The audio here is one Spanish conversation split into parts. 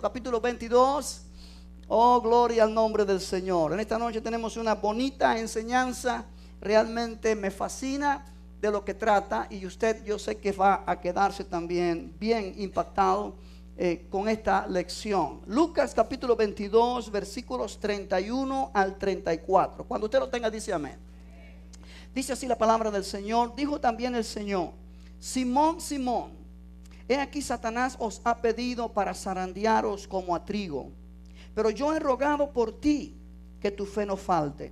Capítulo 22. Oh, gloria al nombre del Señor. En esta noche tenemos una bonita enseñanza. Realmente me fascina de lo que trata, y usted, yo sé que va a quedarse también bien impactado con esta lección. Lucas capítulo 22, versículos 31 al 34. Cuando usted lo tenga, dice amén. Dice así la palabra del Señor. Dijo también el Señor: Simón, Simón, he aquí Satanás os ha pedido para zarandearos como a trigo, pero yo he rogado por ti que tu fe no falte,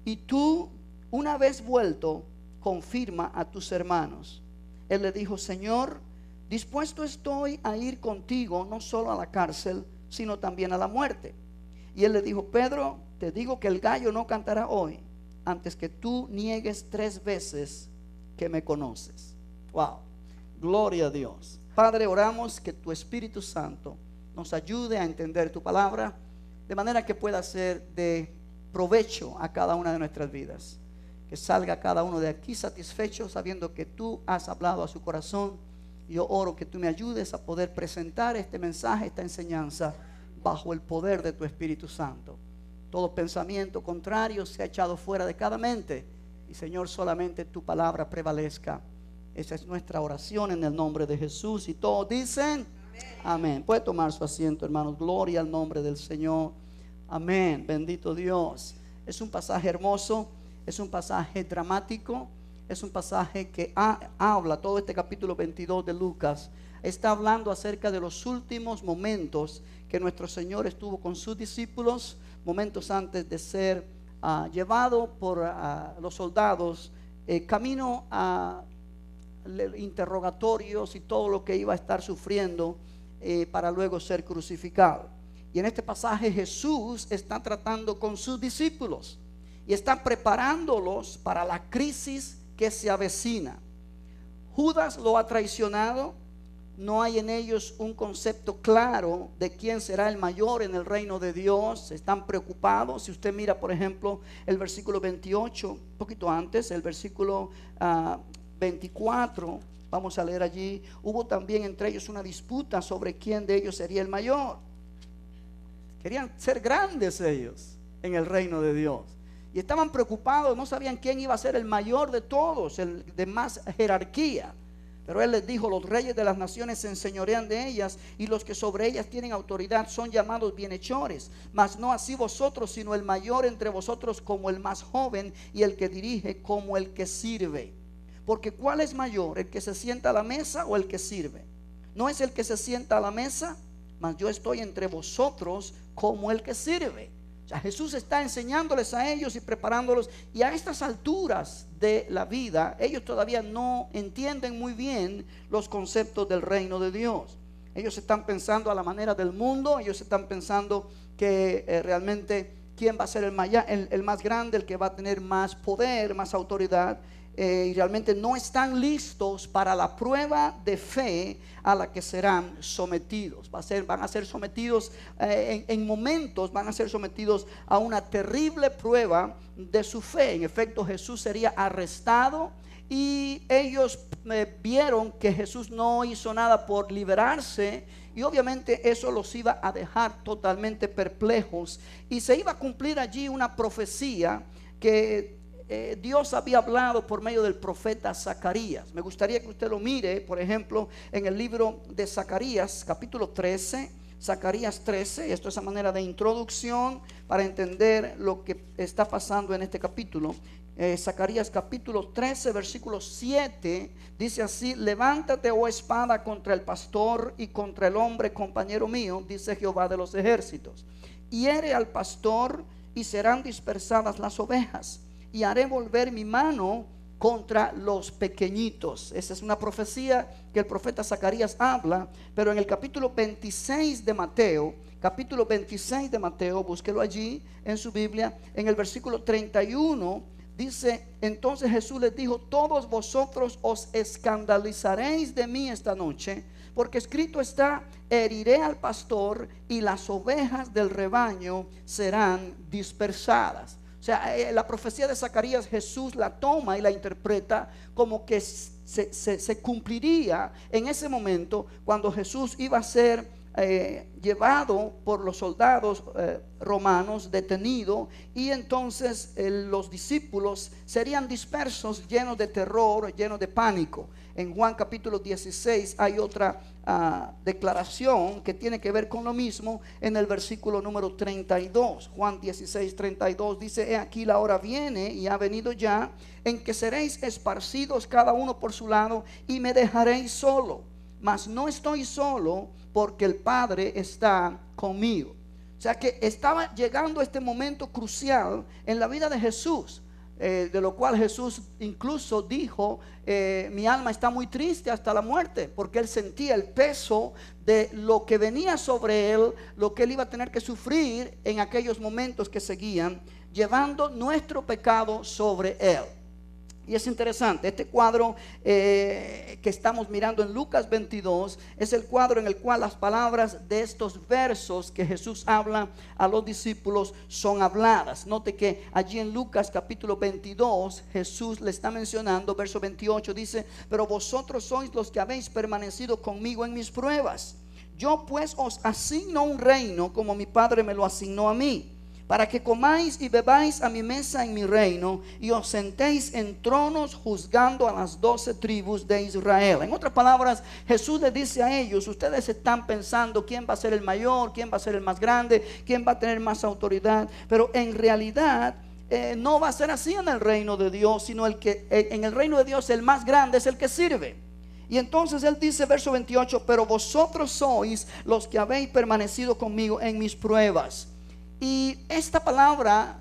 y tú, una vez vuelto, confirma a tus hermanos. Él le dijo: Señor, dispuesto estoy a ir contigo, no solo a la cárcel, sino también a la muerte. Y él le dijo: Pedro, te digo que el gallo no cantará hoy antes que tú niegues 3 veces que me conoces. Wow, gloria a Dios. Padre, oramos que tu Espíritu Santo nos ayude a entender tu palabra, de manera que pueda ser de provecho a cada una de nuestras vidas. Que salga cada uno de aquí satisfecho, sabiendo que tú has hablado a su corazón. Yo oro que tú me ayudes a poder presentar este mensaje, esta enseñanza, bajo el poder de tu Espíritu Santo. Todo pensamiento contrario sea echado fuera de cada mente, y Señor, solamente tu palabra prevalezca. Esa es nuestra oración en el nombre de Jesús. Y todos dicen amén. Amén. Puede tomar su asiento, hermanos. Gloria al nombre del Señor. Amén. Bendito Dios. Es un pasaje hermoso, es un pasaje dramático, es un pasaje que habla, todo este capítulo 22 de Lucas está hablando acerca de los últimos momentos que nuestro Señor estuvo con sus discípulos, momentos antes de ser llevado por los soldados camino a interrogatorios y todo lo que iba a estar sufriendo para luego ser crucificado. Y en este pasaje Jesús está tratando con sus discípulos y está preparándolos para la crisis que se avecina. Judas lo ha traicionado. No hay en ellos un concepto claro de quién será el mayor en el reino de Dios. Están preocupados. Si usted mira, por ejemplo, el versículo 28, un poquito antes, el versículo 24, vamos a leer allí. Hubo también entre ellos una disputa sobre quién de ellos sería el mayor. Querían ser grandes ellos en el reino de Dios, y estaban preocupados, no sabían quién iba a ser el mayor de todos, el de más jerarquía. Pero él les dijo: los reyes de las naciones se enseñorean de ellas, y los que sobre ellas tienen autoridad son llamados bienhechores. Mas no así vosotros, sino el mayor entre vosotros como el más joven, y el que dirige como el que sirve. Porque ¿cuál es mayor, el que se sienta a la mesa o el que sirve? ¿No es el que se sienta a la mesa? Mas yo estoy entre vosotros como el que sirve. O sea, Jesús está enseñándoles a ellos y preparándolos, y a estas alturas de la vida ellos todavía no entienden muy bien los conceptos del reino de Dios. Ellos están pensando a la manera del mundo. Ellos están pensando que realmente quién va a ser el más grande, el que va a tener más poder, más autoridad. Y realmente no están listos para la prueba de fe a la que serán sometidos. Van a ser sometidos en momentos, van a ser sometidos a una terrible prueba de su fe. En efecto, Jesús sería arrestado, y ellos vieron que Jesús no hizo nada por liberarse, y obviamente eso los iba a dejar totalmente perplejos, y se iba a cumplir allí una profecía que Dios había hablado por medio del profeta Zacarías. Me gustaría que usted lo mire, por ejemplo, en el libro de Zacarías, capítulo 13. Zacarías 13, esto es a manera de introducción para entender lo que está pasando en este capítulo. Zacarías capítulo 13, versículo 7, dice así: levántate, oh espada, contra el pastor y contra el hombre compañero mío, dice Jehová de los ejércitos. Hiere al pastor y serán dispersadas las ovejas, y haré volver mi mano contra los pequeñitos. Esa es una profecía que el profeta Zacarías habla. Pero en el capítulo 26 de Mateo, búsquelo allí en su Biblia, en el versículo 31, dice: entonces Jesús les dijo: todos vosotros os escandalizaréis de mí esta noche, porque escrito está: heriré al pastor y las ovejas del rebaño serán dispersadas. O sea, la profecía de Zacarías, Jesús la toma y la interpreta como que se cumpliría en ese momento, cuando Jesús iba a ser llevado por los soldados romanos, detenido, y entonces los discípulos serían dispersos, llenos de terror, llenos de pánico. En Juan capítulo 16 hay otra declaración que tiene que ver con lo mismo en el versículo número 32. Juan 16, 32 dice: he aquí la hora viene y ha venido ya, en que seréis esparcidos cada uno por su lado y me dejaréis solo. Mas no estoy solo, porque el Padre está conmigo. O sea que estaba llegando este momento crucial en la vida de Jesús, de lo cual Jesús incluso dijo: mi alma está muy triste hasta la muerte, porque él sentía el peso de lo que venía sobre él, lo que él iba a tener que sufrir en aquellos momentos que seguían, llevando nuestro pecado sobre él. Y es interesante, este cuadro que estamos mirando en Lucas 22 es el cuadro en el cual las palabras de estos versos que Jesús habla a los discípulos son habladas. Note que allí en Lucas capítulo 22 Jesús le está mencionando, verso 28 dice: pero vosotros sois los que habéis permanecido conmigo en mis pruebas. Yo pues os asigno un reino, como mi Padre me lo asignó a mí, para que comáis y bebáis a mi mesa en mi reino, y os sentéis en tronos juzgando a las 12 tribus de Israel. En otras palabras, Jesús les dice a ellos: ustedes están pensando quién va a ser el mayor, quién va a ser el más grande, quién va a tener más autoridad, pero en realidad no va a ser así en el reino de Dios, sino en el reino de Dios el más grande es el que sirve. Y entonces él dice, verso 28: pero vosotros sois los que habéis permanecido conmigo en mis pruebas. Y esta palabra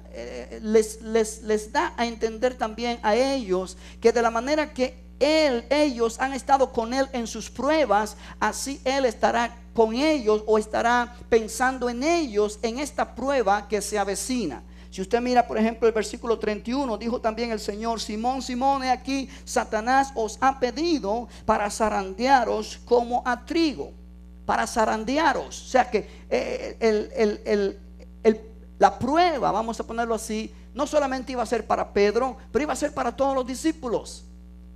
les da a entender también a ellos que de la manera que ellos han estado con él en sus pruebas, así él estará con ellos, o estará pensando en ellos en esta prueba que se avecina. Si usted mira, por ejemplo, el versículo 31, dijo también el Señor: Simón, Simón, he aquí, Satanás os ha pedido para zarandearos como a trigo. Para zarandearos. O sea que la prueba, vamos a ponerlo así, no solamente iba a ser para Pedro, pero iba a ser para todos los discípulos.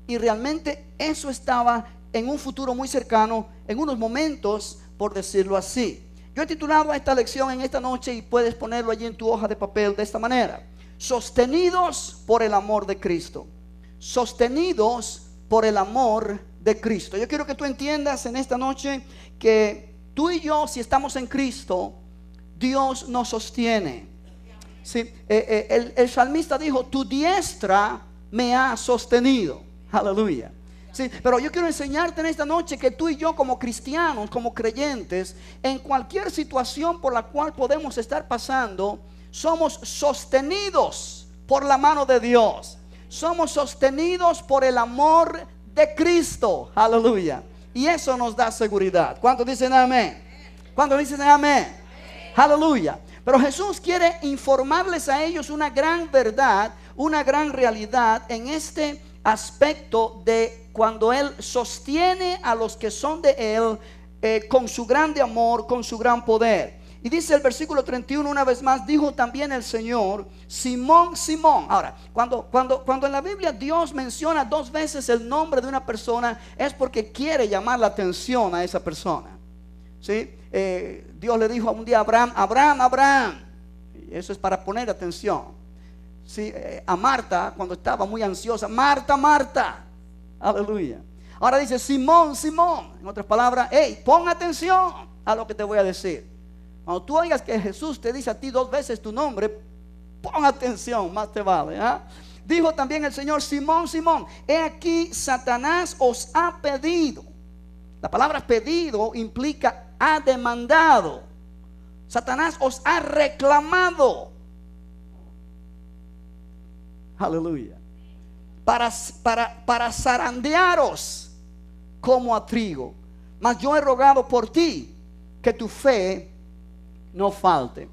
Y realmente eso estaba en un futuro muy cercano, en unos momentos, por decirlo así. Yo he titulado a esta lección en esta noche, y puedes ponerlo allí en tu hoja de papel, de esta manera: sostenidos por el amor de Cristo. Sostenidos por el amor de Cristo. Yo quiero que tú entiendas en esta noche que tú y yo, si estamos en Cristo, Dios nos sostiene. Sí, el salmista dijo: tu diestra me ha sostenido. Aleluya. Sí, pero yo quiero enseñarte en esta noche que tú y yo, como cristianos, como creyentes, en cualquier situación por la cual podemos estar pasando, somos sostenidos por la mano de Dios. Somos sostenidos por el amor de Cristo. Aleluya. Y eso nos da seguridad. ¿Cuántos dicen amén? ¿Cuántos dicen amén? Aleluya. Pero Jesús quiere informarles a ellos una gran verdad, una gran realidad en este aspecto de cuando Él sostiene a los que son de Él con su grande amor, con su gran poder. Y dice el versículo 31 una vez más: dijo también el Señor: Simón, Simón. Ahora, cuando en la Biblia Dios menciona 2 veces el nombre de una persona, es porque quiere llamar la atención a esa persona. ¿Sí? Dios le dijo un día a Abraham: Abraham, Abraham. Y eso es para poner atención. ¿Sí? A Marta, cuando estaba muy ansiosa: Marta, Marta. Aleluya. Ahora dice: Simón, Simón. En otras palabras: hey, pon atención a lo que te voy a decir. Cuando tú oigas que Jesús te dice a ti 2 veces tu nombre, pon atención, más te vale. Dijo también el Señor: Simón, Simón, he aquí, Satanás os ha pedido. La palabra pedido implica ha demandado. Satanás os ha reclamado. Aleluya. Para zarandearos como a trigo. Mas yo he rogado por ti que tu fe no falte.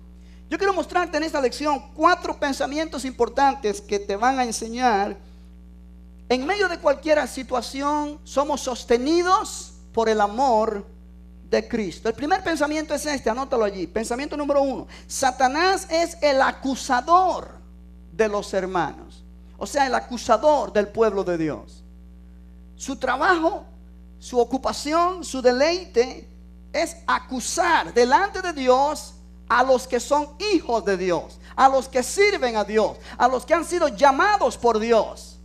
Yo quiero mostrarte en esta lección 4 pensamientos importantes que te van a enseñar. En medio de cualquier situación somos sostenidos por el amor de Cristo. El primer pensamiento es este, anótalo allí. Pensamiento número 1: Satanás es el acusador de los hermanos. O sea, el acusador del pueblo de Dios. Su trabajo, su ocupación, su deleite es acusar delante de Dios a los que son hijos de Dios, a los que sirven a Dios, a los que han sido llamados por Dios.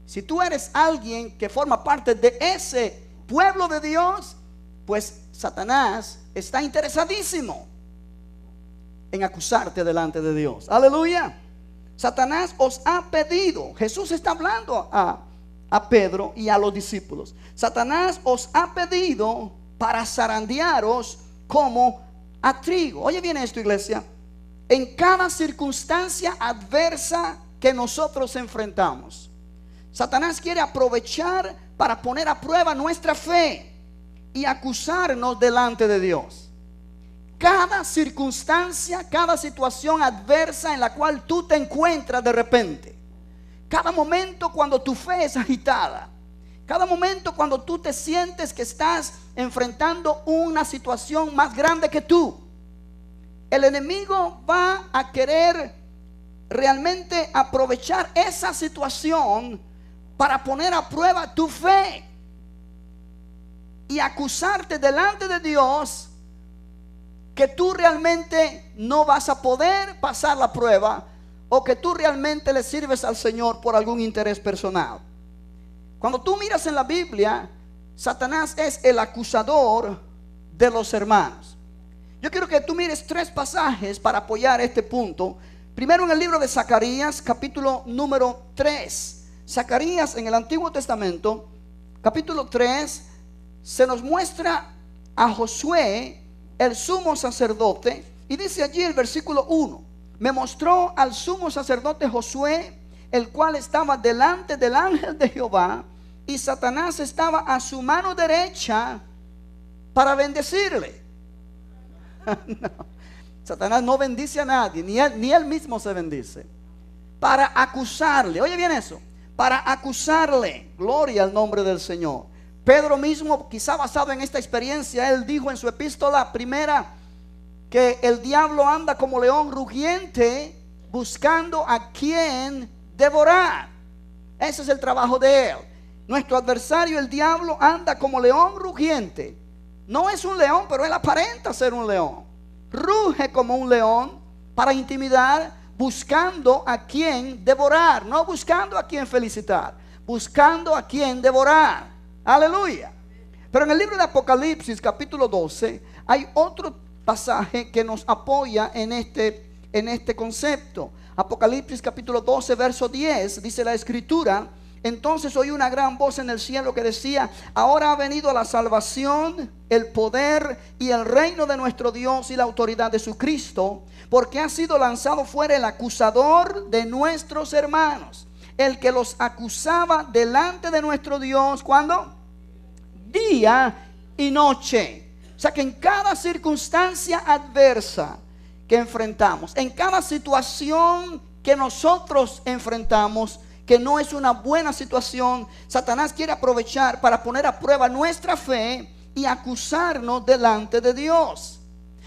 Si tú eres alguien que forma parte de ese pueblo de Dios, pues Satanás está interesadísimo en acusarte delante de Dios. Aleluya. Satanás os ha pedido. Jesús está hablando a Pedro y a los discípulos. Satanás os ha pedido para zarandearos como a trigo. Oye bien esto, iglesia. En cada circunstancia adversa que nosotros enfrentamos, Satanás quiere aprovechar para poner a prueba nuestra fe y acusarnos delante de Dios. Cada circunstancia, cada situación adversa en la cual tú te encuentras de repente, cada momento cuando tu fe es agitada, cada momento cuando tú te sientes que estás enfrentando una situación más grande que tú, el enemigo va a querer realmente aprovechar esa situación para poner a prueba tu fe y acusarte delante de Dios que tú realmente no vas a poder pasar la prueba, o que tú realmente le sirves al Señor por algún interés personal. Cuando tú miras en la Biblia, Satanás es el acusador de los hermanos. Yo quiero que tú mires 3 pasajes para apoyar este punto. Primero, en el libro de Zacarías, capítulo número 3. Zacarías, en el Antiguo Testamento, capítulo 3, se nos muestra a Josué, el sumo sacerdote, y dice allí el versículo 1: me mostró al sumo sacerdote Josué, el cual estaba delante del ángel de Jehová, y Satanás estaba a su mano derecha para bendecirle. No, Satanás no bendice a nadie, ni él mismo se bendice. Para acusarle, oye bien eso, para acusarle. Gloria al nombre del Señor. Pedro mismo, quizá basado en esta experiencia, él dijo en su epístola primera que el diablo anda como león rugiente buscando a quien devorar. Ese es el trabajo de él. Nuestro adversario, el diablo, anda como león rugiente. No es un león, pero él aparenta ser un león. Ruge como un león para intimidar, buscando a quien devorar. No buscando a quien felicitar, buscando a quien devorar. Aleluya. Pero en el libro de Apocalipsis, capítulo 12, hay otro pasaje que nos apoya en este concepto. Apocalipsis capítulo 12, verso 10, dice la escritura: entonces oí una gran voz en el cielo que decía: ahora ha venido la salvación, el poder y el reino de nuestro Dios y la autoridad de su Cristo, porque ha sido lanzado fuera el acusador de nuestros hermanos, el que los acusaba delante de nuestro Dios. ¿Cuándo? Día y noche. O sea que en cada circunstancia adversa que enfrentamos, en cada situación que nosotros enfrentamos, que no es una buena situación, Satanás quiere aprovechar para poner a prueba nuestra fe y acusarnos delante de Dios.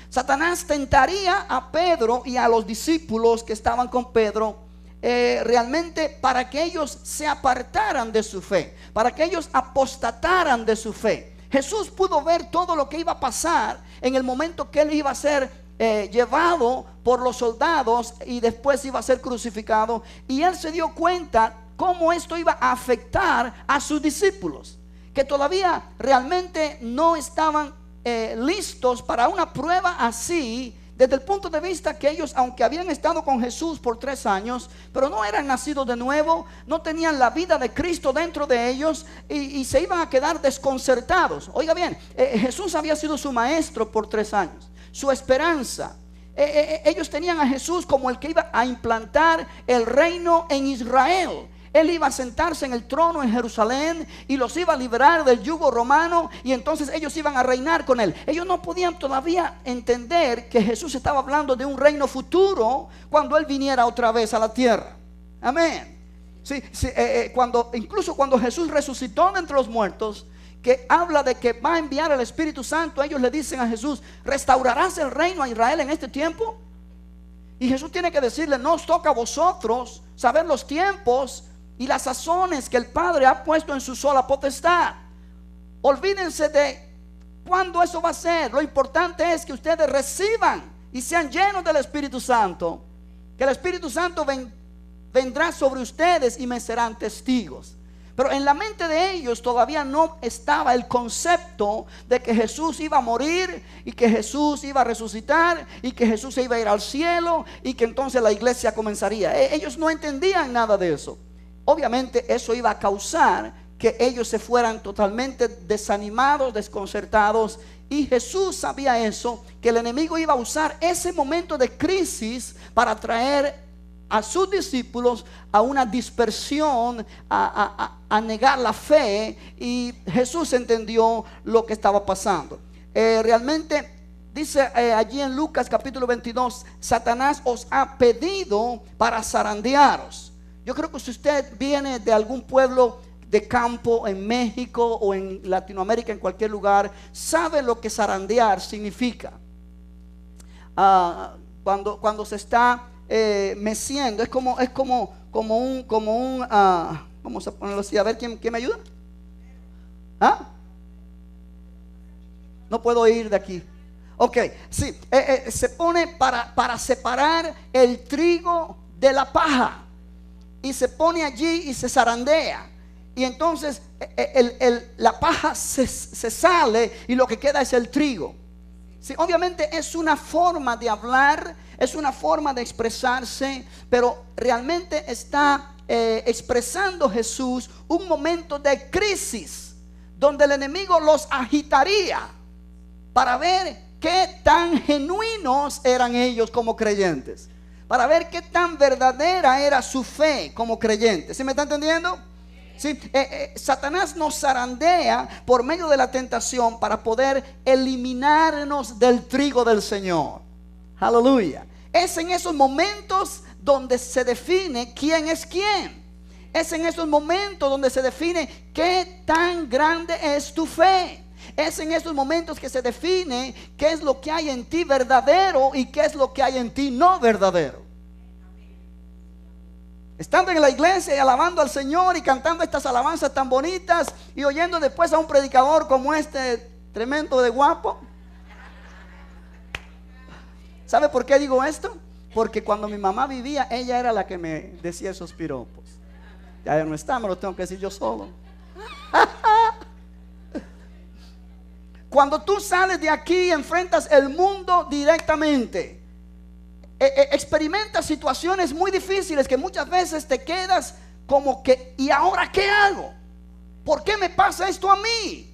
Satanás tentaría a Pedro y a los discípulos que estaban con Pedro, realmente para que ellos se apartaran de su fe, para que ellos apostataran de su fe. Jesús pudo ver todo lo que iba a pasar en el momento que él iba a ser llevado por los soldados y después iba a ser crucificado, y él se dio cuenta cómo esto iba a afectar a sus discípulos, que todavía realmente no estaban listos para una prueba así, desde el punto de vista que ellos, aunque habían estado con Jesús por 3 años, pero no eran nacidos de nuevo, no tenían la vida de Cristo dentro de ellos, y se iban a quedar desconcertados. Oiga bien, Jesús había sido su maestro por 3 años, su esperanza. Ellos tenían a Jesús como el que iba a implantar el reino en Israel. Él iba a sentarse en el trono en Jerusalén y los iba a liberar del yugo romano, y entonces ellos iban a reinar con él. Ellos no podían todavía entender que Jesús estaba hablando de un reino futuro cuando él viniera otra vez a la tierra. Amén. Sí, incluso cuando Jesús resucitó de entre los muertos, que habla de que va a enviar el Espíritu Santo, ellos le dicen a Jesús: ¿restaurarás el reino a Israel en este tiempo? Y Jesús tiene que decirle: no os toca a vosotros saber los tiempos y las sazones que el Padre ha puesto en su sola potestad. Olvídense de ¿Cuándo eso va a ser? Lo importante es que ustedes reciban y sean llenos del Espíritu Santo. Que el Espíritu Santo vendrá sobre ustedes y me serán testigos. Pero en la mente de ellos todavía no estaba el concepto de que Jesús iba a morir y que Jesús iba a resucitar y que Jesús se iba a ir al cielo y que entonces la iglesia comenzaría. Ellos no entendían nada de eso. Obviamente eso iba a causar que ellos se fueran totalmente desanimados, desconcertados. Y Jesús sabía eso, que el enemigo iba a usar ese momento de crisis para traer a sus discípulos a una dispersión, a negar la fe. Y Jesús entendió lo que estaba pasando. Realmente dice allí en Lucas capítulo 22, Satanás os ha pedido para zarandearos. Yo creo que si usted viene de algún pueblo de campo en México o en Latinoamérica, en cualquier lugar, sabe lo que zarandear significa. Cuando se está meciendo, es como un vamos a ponerlo así, a ver quién me ayuda. No puedo ir de aquí. Ok, sí, se pone para separar el trigo de la paja, y se pone allí y se zarandea, y entonces la paja se sale y lo que queda es el trigo. Sí, obviamente es una forma de hablar, es una forma de expresarse, pero realmente está expresando Jesús un momento de crisis donde el enemigo los agitaría para ver qué tan genuinos eran ellos como creyentes, para ver qué tan verdadera era su fe como creyentes. ¿Sí me está entendiendo? ¿Sí? Satanás nos zarandea por medio de la tentación para poder eliminarnos del trigo del Señor. Aleluya. Es en esos momentos donde se define quién es quién. Es en esos momentos donde se define qué tan grande es tu fe. Es en esos momentos que se define qué es lo que hay en ti verdadero y qué es lo que hay en ti no verdadero. Estando en la iglesia y alabando al Señor y cantando estas alabanzas tan bonitas y oyendo después a un predicador como este tremendo de guapo. ¿Sabe por qué digo esto? Porque cuando mi mamá vivía, ella era la que me decía esos piropos. Ya no está, me lo tengo que decir yo solo. Cuando tú sales de aquí y enfrentas el mundo directamente, experimentas situaciones muy difíciles que muchas veces te quedas como que, ¿y ahora qué hago? ¿Por qué me pasa esto a mí?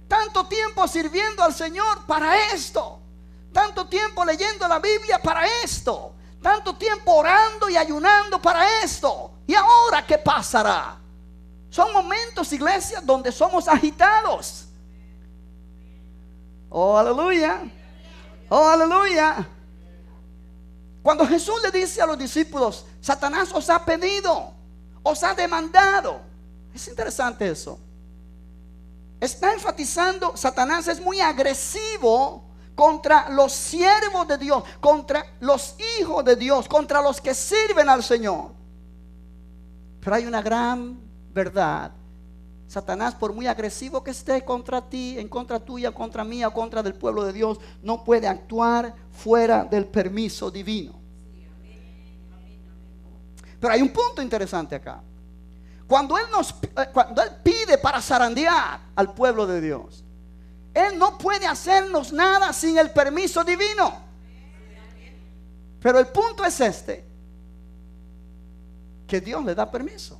Tanto tiempo sirviendo al Señor para esto, tanto tiempo leyendo la Biblia para esto, tanto tiempo orando y ayunando para esto, ¿y ahora qué pasará? Son momentos, iglesia, donde somos agitados. Oh, aleluya. Oh, aleluya. Cuando Jesús le dice a los discípulos, Satanás os ha pedido, os ha demandado. Es interesante eso. Está enfatizando, Satanás es muy agresivo contra los siervos de Dios, contra los hijos de Dios, contra los que sirven al Señor. Pero hay una gran verdad. Satanás, por muy agresivo que esté contra ti, en contra tuya, contra mía, contra del pueblo de Dios, no puede actuar fuera del permiso divino. Pero hay un punto interesante acá. Cuando Él pide para zarandear al pueblo de Dios, Él no puede hacernos nada sin el permiso divino. Pero el punto es este, que Dios le da permiso.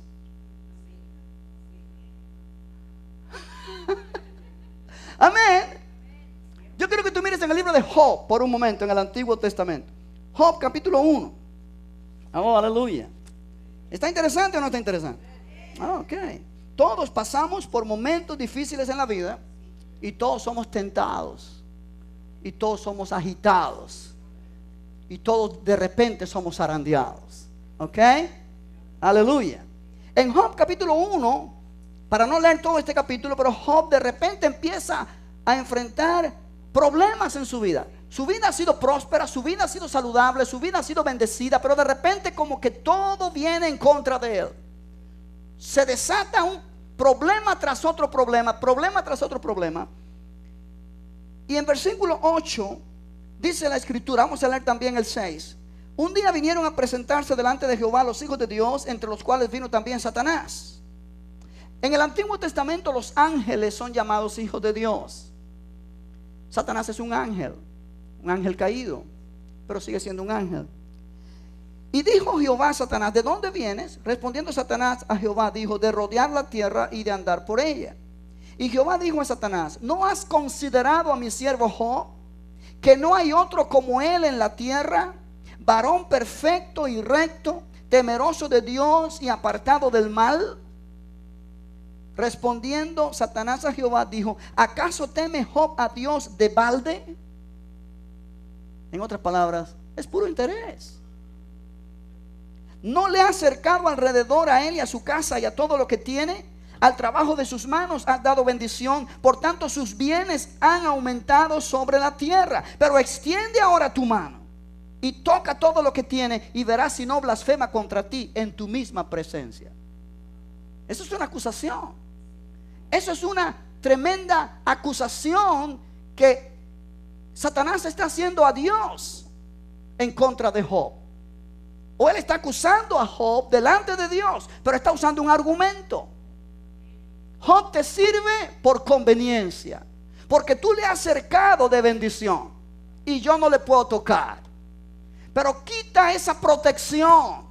Amén. Yo quiero que tú mires en el libro de Job por un momento, en el Antiguo Testamento. Job capítulo 1. Oh, aleluya. ¿Está interesante o no está interesante? Ok. Todos pasamos por momentos difíciles en la vida y todos somos tentados y todos somos agitados y todos de repente somos zarandeados. Ok. Aleluya. En Job capítulo 1, para no leer todo este capítulo, pero Job de repente empieza a enfrentar problemas en su vida. Su vida ha sido próspera, su vida ha sido saludable, su vida ha sido bendecida, pero de repente como que todo viene en contra de él. Se desata Problema tras otro problema, problema tras otro problema. Y en versículo 8 dice la escritura, vamos a leer también el 6. Un día vinieron a presentarse delante de Jehová los hijos de Dios, entre los cuales vino también Satanás. En el Antiguo Testamento los ángeles son llamados hijos de Dios. Satanás es un ángel caído, pero sigue siendo un ángel. Y dijo Jehová a Satanás, ¿de dónde vienes? Respondiendo Satanás a Jehová, dijo, de rodear la tierra y de andar por ella. Y Jehová dijo a Satanás, ¿no has considerado a mi siervo Job, que no hay otro como él en la tierra, varón perfecto y recto, temeroso de Dios y apartado del mal? Respondiendo Satanás a Jehová, dijo, ¿acaso teme Job a Dios de balde? En otras palabras, es puro interés. ¿No le ha acercado alrededor a él y a su casa y a todo lo que tiene? Al trabajo de sus manos has dado bendición, por tanto sus bienes han aumentado sobre la tierra. Pero extiende ahora tu mano y toca todo lo que tiene, y verás si no blasfema contra ti en tu misma presencia. Eso es una acusación. Eso es una tremenda acusación que Satanás está haciendo a Dios en contra de Job. O él está acusando a Job delante de Dios, pero está usando un argumento. Job te sirve por conveniencia, porque tú le has cercado de bendición y yo no le puedo tocar. Pero quita esa protección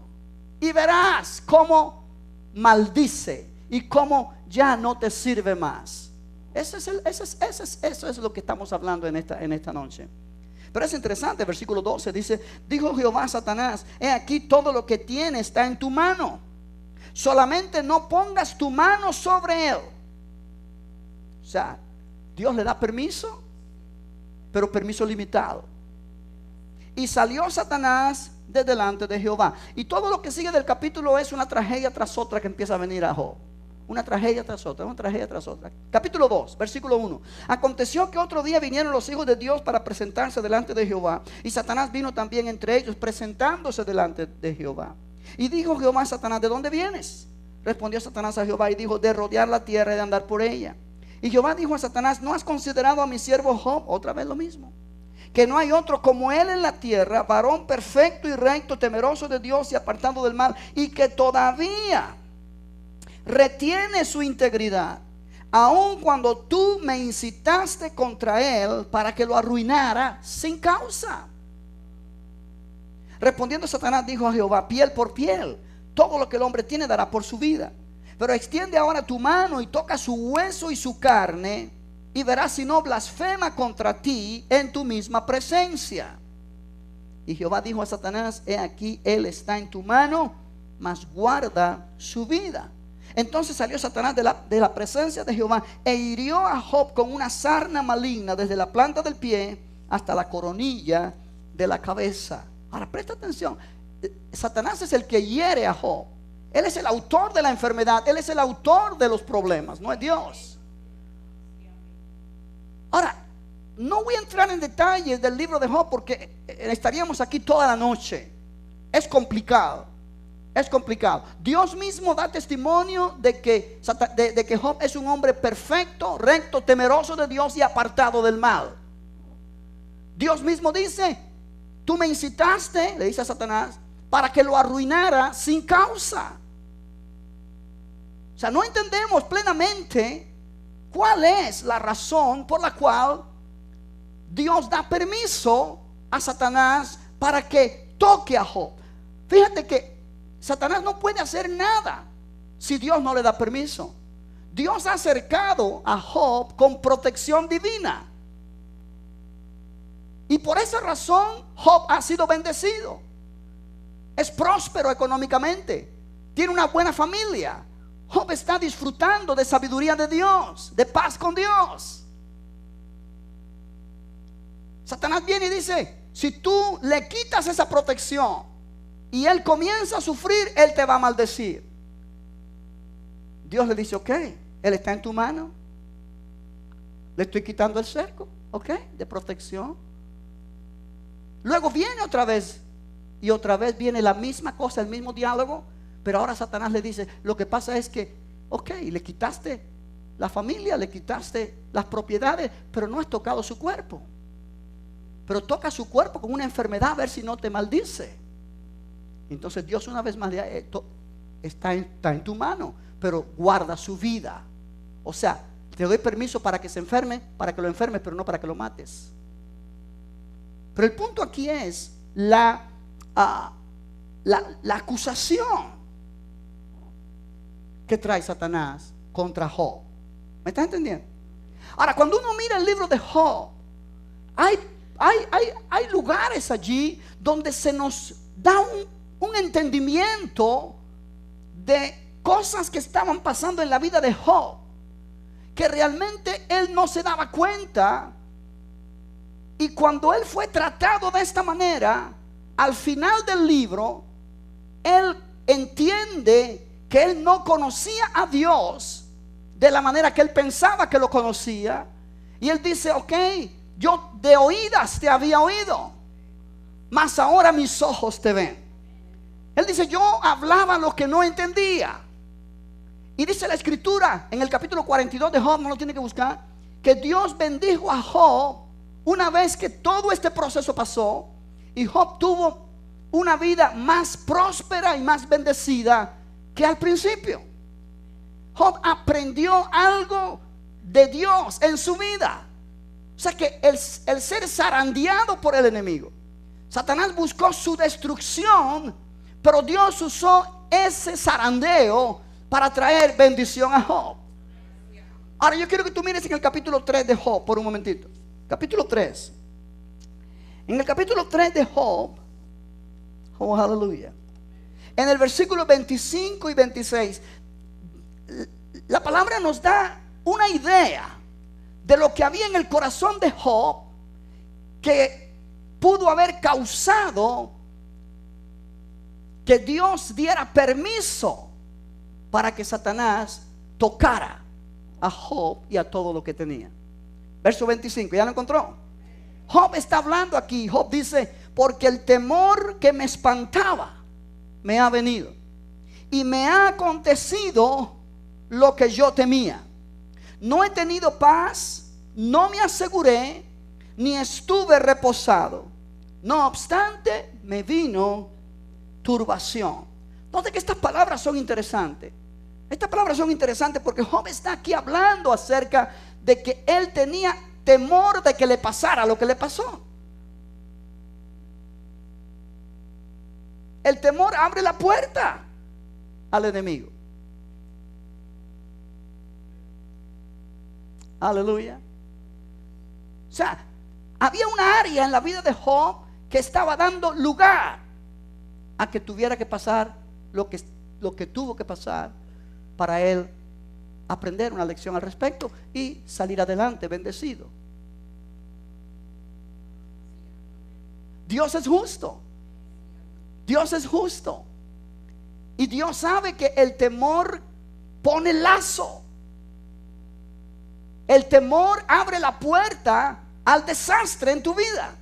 y verás cómo maldice y cómo ya no te sirve más. Eso es lo que estamos hablando en esta noche. Pero es interesante, versículo 12 dice, dijo Jehová a Satanás, he aquí todo lo que tiene está en tu mano, solamente no pongas tu mano sobre él. O sea, Dios le da permiso, pero permiso limitado. Y salió Satanás de delante de Jehová. Y todo lo que sigue del capítulo es una tragedia tras otra que empieza a venir a Job. Una tragedia tras otra, una tragedia tras otra. Capítulo 2, versículo 1. Aconteció que otro día vinieron los hijos de Dios para presentarse delante de Jehová. Y Satanás vino también entre ellos, presentándose delante de Jehová. Y dijo Jehová a Satanás, ¿de dónde vienes? Respondió Satanás a Jehová y dijo, de rodear la tierra y de andar por ella. Y Jehová dijo a Satanás, ¿no has considerado a mi siervo Job? Otra vez lo mismo. Que no hay otro como él en la tierra, varón perfecto y recto, temeroso de Dios y apartado del mal, y que todavía retiene su integridad, aun cuando tú me incitaste contra él para que lo arruinara sin causa. Respondiendo Satanás dijo a Jehová, piel por piel, todo lo que el hombre tiene dará por su vida. Pero extiende ahora tu mano y toca su hueso y su carne, y verás si no blasfema contra ti en tu misma presencia. Y Jehová dijo a Satanás, he aquí él está en tu mano, mas guarda su vida. Entonces salió Satanás de la presencia de Jehová e hirió a Job con una sarna maligna desde la planta del pie hasta la coronilla de la cabeza. Ahora presta atención, Satanás es el que hiere a Job. Él es el autor de la enfermedad, él es el autor de los problemas, no es Dios. Ahora, no voy a entrar en detalles del libro de Job porque estaríamos aquí toda la noche. Es complicado. Es complicado. Dios mismo da testimonio de que Job es un hombre perfecto, recto, temeroso de Dios y apartado del mal. Dios mismo dice, tú me incitaste, le dice a Satanás, para que lo arruinara sin causa. O sea, no entendemos plenamente cuál es la razón por la cual Dios da permiso a Satanás para que toque a Job. Fíjate que Satanás no puede hacer nada si Dios no le da permiso. Dios ha acercado a Job con protección divina. Y por esa razón Job ha sido bendecido. Es próspero económicamente. Tiene una buena familia. Job está disfrutando de sabiduría de Dios, de paz con Dios. Satanás viene y dice, si tú le quitas esa protección y él comienza a sufrir, él te va a maldecir. Dios le dice, ok, él está en tu mano. Le estoy quitando el cerco, ok, de protección. Luego viene otra vez, y otra vez viene la misma cosa, el mismo diálogo. Pero ahora Satanás le dice, lo que pasa es que Ok, le quitaste la familia, le quitaste las propiedades, pero no has tocado su cuerpo. Pero toca su cuerpo con una enfermedad a ver si no te maldice. Entonces Dios una vez más está en tu mano, pero guarda su vida. O sea, te doy permiso para que se enferme, para que lo enfermes, pero no para que lo mates. Pero el punto aquí es la acusación que trae Satanás contra Job. ¿Me estás entendiendo? Ahora, cuando uno mira el libro de Job, hay lugares allí donde se nos da un entendimiento de cosas que estaban pasando en la vida de Job, que realmente él no se daba cuenta. Y cuando él fue tratado de esta manera, al final del libro, él entiende que él no conocía a Dios de la manera que él pensaba que lo conocía. Y él dice, ok, yo de oídas te había oído, mas ahora mis ojos te ven. Él dice, yo hablaba lo que no entendía. Y dice la escritura en el capítulo 42 de Job, no lo tiene que buscar, que Dios bendijo a Job una vez que todo este proceso pasó. Y Job tuvo una vida más próspera y más bendecida que al principio. Job aprendió algo de Dios en su vida. O sea que el ser zarandeado por el enemigo, Satanás buscó su destrucción, pero Dios usó ese zarandeo para traer bendición a Job. Ahora yo quiero que tú mires en el capítulo 3 de Job por un momentito. Capítulo 3. En el capítulo 3 de Job, oh aleluya, en el versículo 25 y 26, la palabra nos da una idea de lo que había en el corazón de Job, que pudo haber causado que Dios diera permiso para que Satanás tocara a Job y a todo lo que tenía. Verso 25, ¿ya lo encontró? Job está hablando aquí. Job dice, porque el temor que me espantaba me ha venido, y me ha acontecido lo que yo temía. No he tenido paz, no me aseguré, ni estuve reposado. No obstante, me vino turbación. Note que estas palabras son interesantes. Estas palabras son interesantes porque Job está aquí hablando acerca de que él tenía temor de que le pasara lo que le pasó. El temor abre la puerta al enemigo. Aleluya. O sea, había una área en la vida de Job que estaba dando lugar a que tuviera que pasar lo que tuvo que pasar para él aprender una lección al respecto y salir adelante bendecido. Dios es justo. Dios es justo. Y Dios sabe que el temor pone lazo. El temor abre la puerta al desastre en tu vida.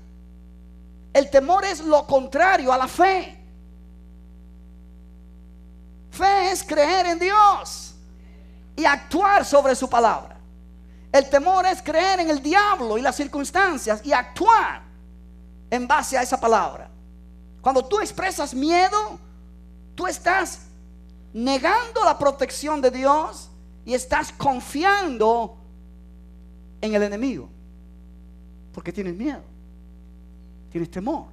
El temor es lo contrario a la fe. Fe es creer en Dios y actuar sobre su palabra. El temor es creer en el diablo y las circunstancias y actuar en base a esa palabra. Cuando tú expresas miedo, tú estás negando la protección de Dios y estás confiando en el enemigo, porque tienes miedo, tienes temor.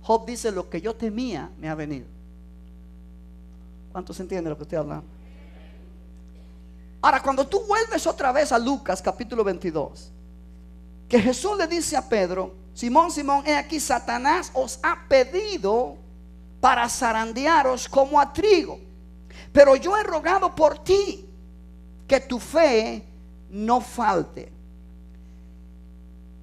Job dice, lo que yo temía me ha venido. ¿Cuántos entienden lo que estoy hablando? Ahora, cuando tú vuelves otra vez a Lucas capítulo 22, que Jesús le dice a Pedro, Simón, Simón, he aquí Satanás os ha pedido para zarandearos como a trigo, pero yo he rogado por ti que tu fe no falte.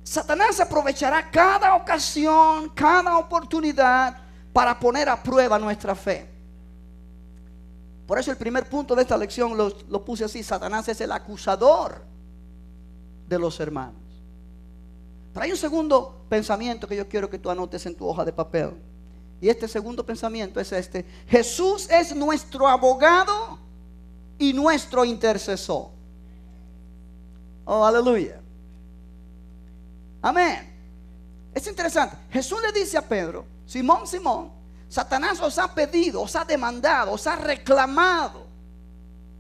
Satanás aprovechará cada ocasión, cada oportunidad para poner a prueba nuestra fe. Por eso el primer punto de esta lección lo puse así: Satanás es el acusador de los hermanos. Pero hay un segundo pensamiento que yo quiero que tú anotes en tu hoja de papel. Y este segundo pensamiento es este: Jesús es nuestro abogado y nuestro intercesor. Oh, aleluya. Amén. Es interesante. Jesús le dice a Pedro: Simón, Simón, Satanás os ha pedido, os ha demandado, os ha reclamado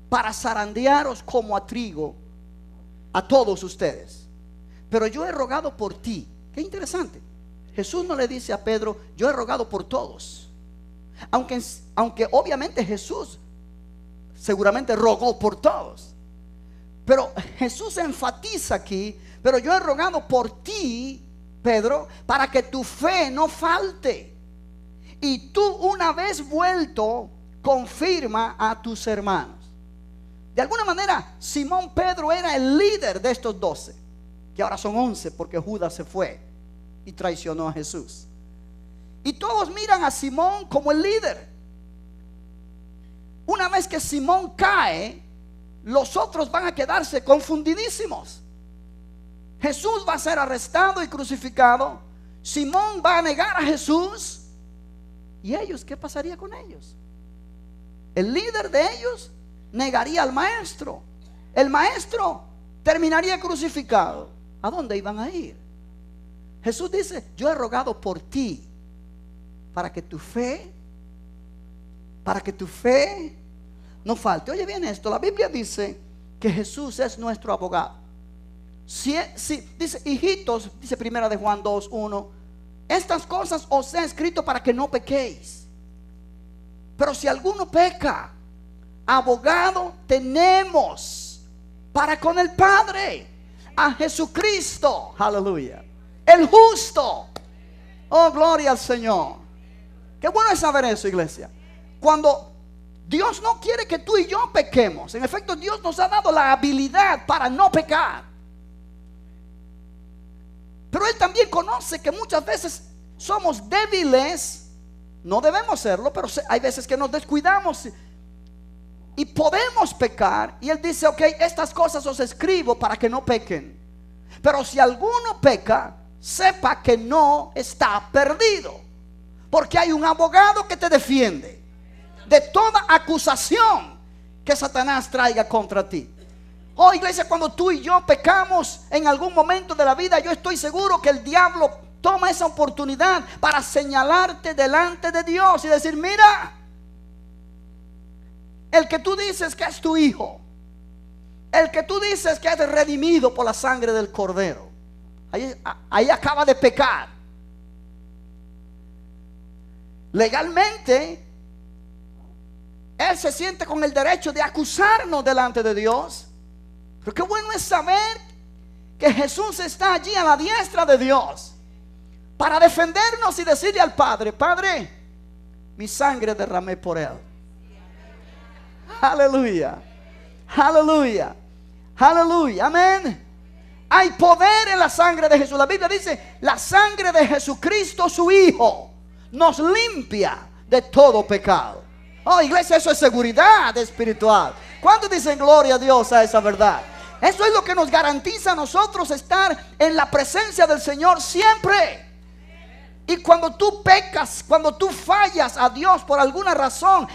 para zarandearos como a trigo a todos ustedes, pero yo he rogado por ti. Qué interesante. Jesús no le dice a Pedro: yo he rogado por todos, aunque obviamente Jesús seguramente rogó por todos, pero Jesús enfatiza aquí: pero yo he rogado por ti, Pedro, para que tu fe no falte, y tú, una vez vuelto, confirma a tus hermanos. De alguna manera, Simón Pedro era el líder de estos 12, que ahora son 11 porque Judas se fue y traicionó a Jesús. Y todos miran a Simón como el líder. Una vez que Simón cae, los otros van a quedarse confundidísimos. Jesús va a ser arrestado y crucificado. Simón va a negar a Jesús. ¿Y ellos? ¿Qué pasaría con ellos? El líder de ellos negaría al maestro. El maestro terminaría crucificado. ¿A dónde iban a ir? Jesús dice: yo he rogado por ti para que tu fe no falte. Oye bien esto, la Biblia dice que Jesús es nuestro abogado. Si dice: hijitos, dice primera de Juan 2:1, estas cosas os he escrito para que no pequéis. Pero si alguno peca, abogado tenemos para con el Padre, a Jesucristo, aleluya, el justo. Oh, gloria al Señor. Qué bueno es saber eso, iglesia. Cuando Dios no quiere que tú y yo pequemos, en efecto, Dios nos ha dado la habilidad para no pecar. Pero Él también conoce que muchas veces somos débiles. No debemos serlo, pero hay veces que nos descuidamos y podemos pecar. Y Él dice: ok, estas cosas os escribo para que no pequen. Pero si alguno peca, sepa que no está perdido, porque hay un abogado que te defiende de toda acusación que Satanás traiga contra ti. Oh, iglesia, cuando tú y yo pecamos en algún momento de la vida, yo estoy seguro que el diablo toma esa oportunidad para señalarte delante de Dios y decir: mira, el que tú dices que es tu hijo, el que tú dices que es redimido por la sangre del Cordero, ahí acaba de pecar. Legalmente, él se siente con el derecho de acusarnos delante de Dios. Pero qué bueno es saber que Jesús está allí a la diestra de Dios para defendernos y decirle al Padre: Padre, mi sangre derramé por él. Aleluya, aleluya, aleluya, amén. Hay poder en la sangre de Jesús. La Biblia dice: la sangre de Jesucristo, su Hijo, nos limpia de todo pecado. Oh, iglesia, eso es seguridad espiritual. ¿Cuántos dicen gloria a Dios a esa verdad? Eso es lo que nos garantiza a nosotros estar en la presencia del Señor siempre. Y cuando tú pecas, cuando tú fallas a Dios por alguna razón,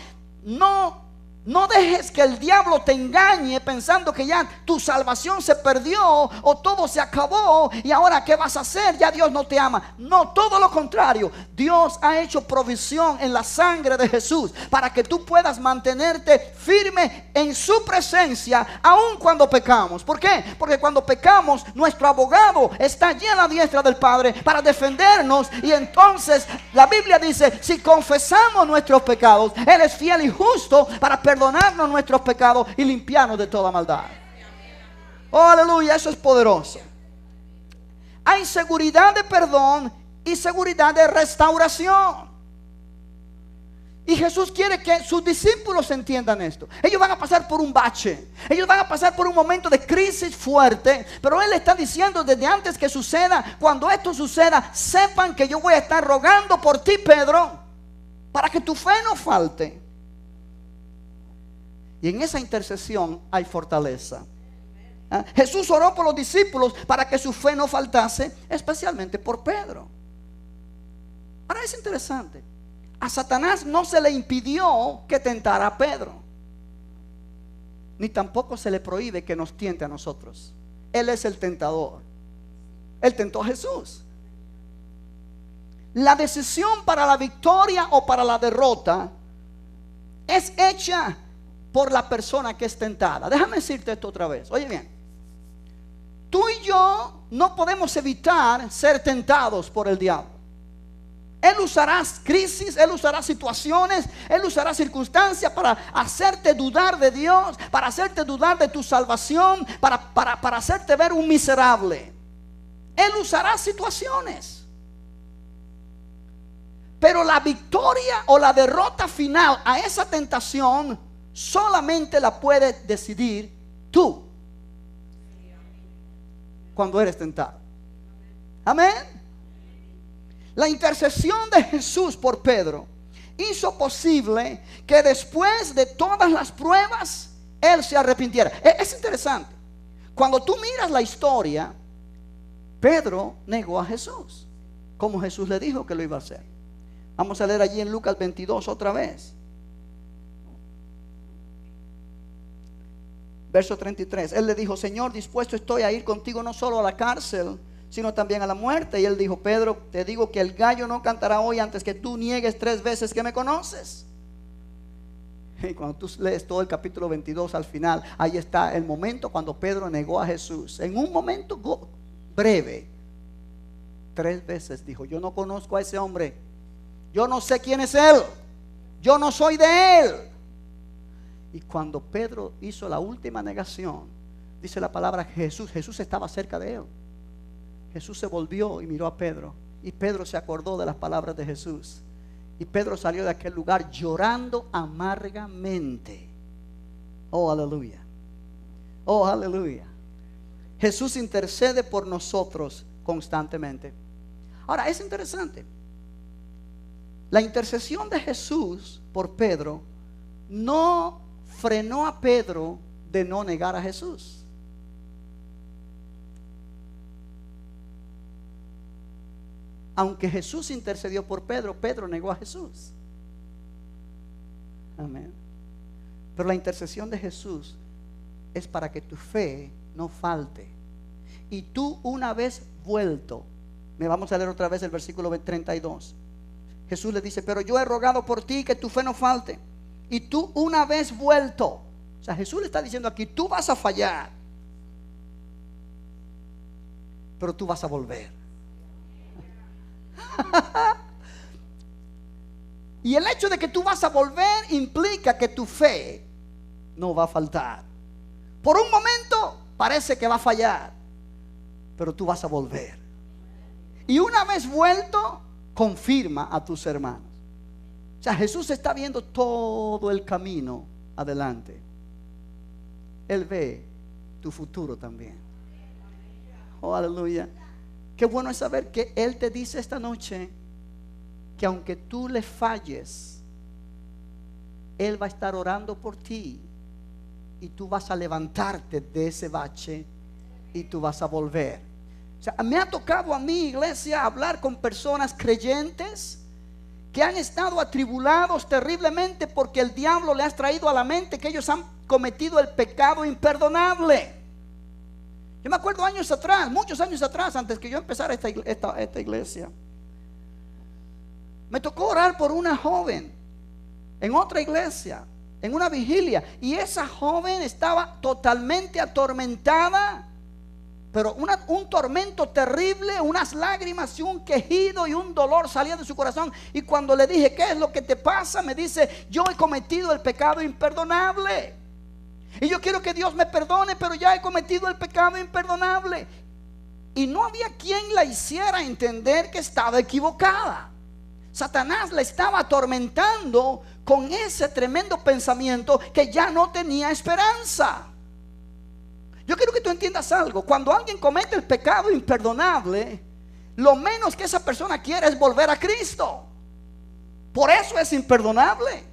no dejes que el diablo te engañe pensando que ya tu salvación se perdió o todo se acabó y ahora ¿qué vas a hacer? Ya Dios no te ama. No, todo lo contrario. Dios ha hecho provisión en la sangre de Jesús para que tú puedas mantenerte firme en su presencia aun cuando pecamos. ¿Por qué? Porque cuando pecamos, nuestro abogado está allí a la diestra del Padre para defendernos. Y entonces la Biblia dice: si confesamos nuestros pecados, Él es fiel y justo para perdonarnos nuestros pecados y limpiarnos de toda maldad. Oh, aleluya, eso es poderoso. Hay seguridad de perdón y seguridad de restauración. Y Jesús quiere que sus discípulos entiendan esto. Ellos van a pasar por un bache, ellos van a pasar por un momento de crisis fuerte, pero Él está diciendo desde antes que suceda: cuando esto suceda, sepan que yo voy a estar rogando por ti, Pedro, para que tu fe no falte. Y en esa intercesión hay fortaleza. Jesús oró por los discípulos para que su fe no faltase, especialmente por Pedro. Ahora es interesante: a Satanás no se le impidió que tentara a Pedro. ni tampoco se le prohíbe que nos tiente a nosotros. Él es el tentador. Él tentó a Jesús. La decisión para la victoria o para la derrota es hecha por la persona que es tentada. Déjame decirte esto otra vez. Oye bien, tú y yo no podemos evitar ser tentados por el diablo. Él usará crisis, él usará situaciones, él usará circunstancias para hacerte dudar de Dios, para hacerte dudar de tu salvación, para hacerte ver un miserable. Él usará situaciones. Pero la victoria o la derrota final a esa tentación solamente la puedes decidir tú cuando eres tentado. Amén. La intercesión de Jesús por Pedro hizo posible que después de todas las pruebas él se arrepintiera. Es interesante. Cuando tú miras la historia, Pedro negó a Jesús, como Jesús le dijo que lo iba a hacer. Vamos a leer allí en Lucas 22 otra vez. Verso 33. Él le dijo: Señor, dispuesto estoy a ir contigo no solo a la cárcel, sino también a la muerte. Y él dijo: Pedro, te digo que el gallo no cantará hoy antes que tú niegues 3 veces que me conoces. Y cuando tú lees todo el capítulo 22 al final, ahí está el momento cuando Pedro negó a Jesús. En un momento breve, 3 veces dijo: yo no conozco a ese hombre, yo no sé quién es él, yo no soy de él. Y cuando Pedro hizo la última negación, dice la palabra Jesús estaba cerca de él. Jesús se volvió y miró a Pedro, y Pedro se acordó de las palabras de Jesús, y Pedro salió de aquel lugar llorando amargamente. Oh, aleluya. Oh, aleluya. Jesús intercede por nosotros constantemente. Ahora, es interesante. La intercesión de Jesús por Pedro no frenó a Pedro de no negar a Jesús. Aunque Jesús intercedió por Pedro, Pedro negó a Jesús. Amén. Pero la intercesión de Jesús es para que tu fe no falte. Y tú, una vez vuelto, me vamos a leer otra vez el versículo 32. Jesús le dice: pero yo he rogado por ti que tu fe no falte. Y tú, una vez vuelto, o sea, Jesús le está diciendo aquí: tú vas a fallar, pero tú vas a volver. Y el hecho de que tú vas a volver implica que tu fe no va a faltar. Por un momento parece que va a fallar, pero tú vas a volver. Y una vez vuelto, confirma a tus hermanos. O sea, Jesús está viendo todo el camino adelante. Él ve tu futuro también. Oh, aleluya. Qué bueno es saber que Él te dice esta noche que aunque tú le falles, Él va a estar orando por ti, y tú vas a levantarte de ese bache y tú vas a volver. O sea, me ha tocado a mi iglesia hablar con personas creyentes que han estado atribulados terriblemente porque el diablo le ha traído a la mente que ellos han cometido el pecado imperdonable. Yo me acuerdo años atrás, muchos años atrás, antes que yo empezara esta iglesia, me tocó orar por una joven en otra iglesia, en una vigilia, y esa joven estaba totalmente atormentada, pero un tormento terrible, unas lágrimas y un quejido y un dolor salía de su corazón. Y cuando le dije: ¿qué es lo que te pasa?, me dice: yo he cometido el pecado imperdonable, y yo quiero que Dios me perdone, pero ya he cometido el pecado imperdonable. Y no había quien la hiciera entender que estaba equivocada. Satanás la estaba atormentando con ese tremendo pensamiento que ya no tenía esperanza. Yo quiero que tú entiendas algo. Cuando alguien comete el pecado imperdonable, lo menos que esa persona quiere es volver a Cristo. Por eso es imperdonable.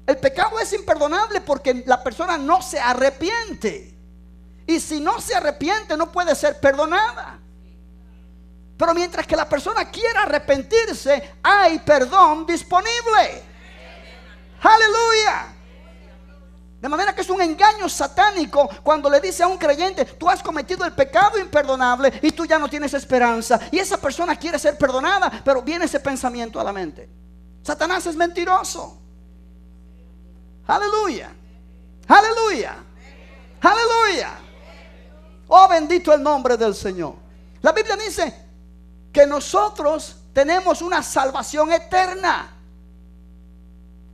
El pecado es imperdonable porque la persona no se arrepiente. Y si no se arrepiente, no puede ser perdonada. Pero mientras que la persona quiera arrepentirse, hay perdón disponible. Aleluya. De manera que es un engaño satánico cuando le dice a un creyente: tú has cometido el pecado imperdonable y tú ya no tienes esperanza. Y esa persona quiere ser perdonada, pero viene ese pensamiento a la mente. Satanás es mentiroso. Aleluya, aleluya, aleluya. Oh, bendito el nombre del Señor. La Biblia dice que nosotros tenemos una salvación eterna.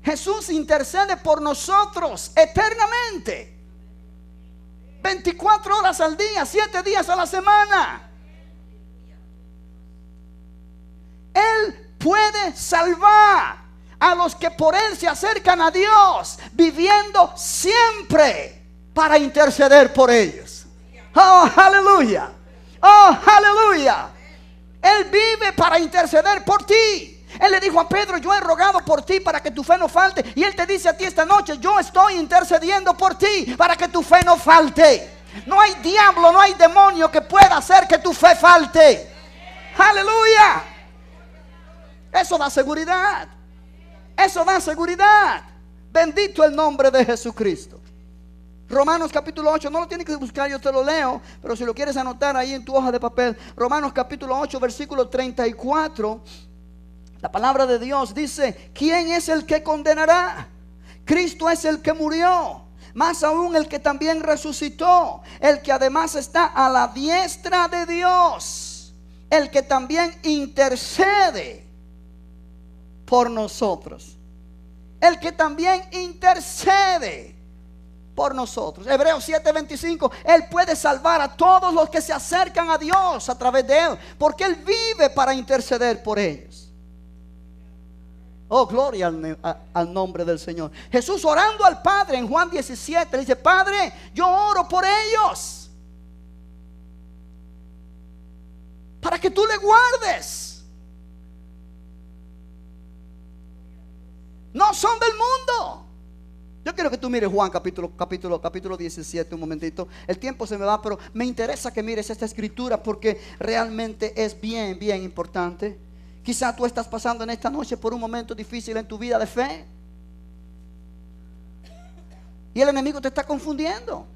Jesús intercede por nosotros eternamente, 24 horas al día, 7 días a la semana. Él puede salvar a los que por Él se acercan a Dios, viviendo siempre para interceder por ellos. Oh, aleluya. Oh, aleluya. Él vive para interceder por ti. Él le dijo a Pedro: yo he rogado por ti para que tu fe no falte. Y Él te dice a ti esta noche: yo estoy intercediendo por ti para que tu fe no falte. No hay diablo, no hay demonio que pueda hacer que tu fe falte. Aleluya. Eso da seguridad. Eso da seguridad. Bendito el nombre de Jesucristo. Romanos capítulo 8, no lo tienes que buscar, yo te lo leo, pero si lo quieres anotar ahí en tu hoja de papel. Romanos capítulo 8, versículo 34. La palabra de Dios dice: ¿quién es el que condenará? Cristo es el que murió, más aún el que también resucitó, el que además está a la diestra de Dios, el que también intercede por nosotros, el que también intercede por nosotros. Hebreos 7:25. Él puede salvar a todos los que se acercan a Dios a través de Él, porque Él vive para interceder por ellos. Oh, gloria al nombre del Señor. Jesús orando al Padre en Juan 17 le dice: Padre, yo oro por ellos para que tú le guardes. No son del mundo. Yo quiero que tú mires Juan capítulo 17 un momentito. El tiempo se me va, pero me interesa que mires esta escritura porque realmente es bien, bien importante. Quizá tú estás pasando en esta noche por un momento difícil en tu vida de fe, y el enemigo te está confundiendo.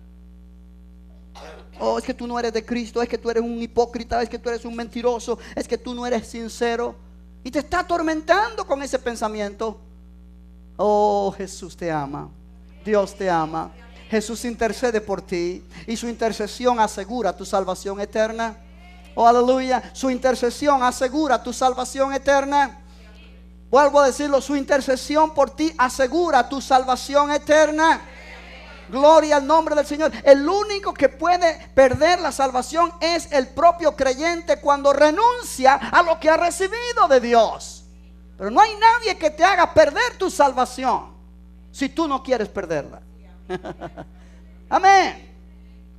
Oh, es que tú no eres de Cristo, es que tú eres un hipócrita, es que tú eres un mentiroso, es que tú no eres sincero, y te está atormentando con ese pensamiento. Oh, Jesús te ama, Dios te ama. Jesús intercede por ti y su intercesión asegura tu salvación eterna. Oh, aleluya. Su intercesión asegura tu salvación eterna. Vuelvo a decirlo: su intercesión por ti asegura tu salvación eterna. Gloria al nombre del Señor. El único que puede perder la salvación es el propio creyente cuando renuncia a lo que ha recibido de Dios. Pero no hay nadie que te haga perder tu salvación si tú no quieres perderla. Amén.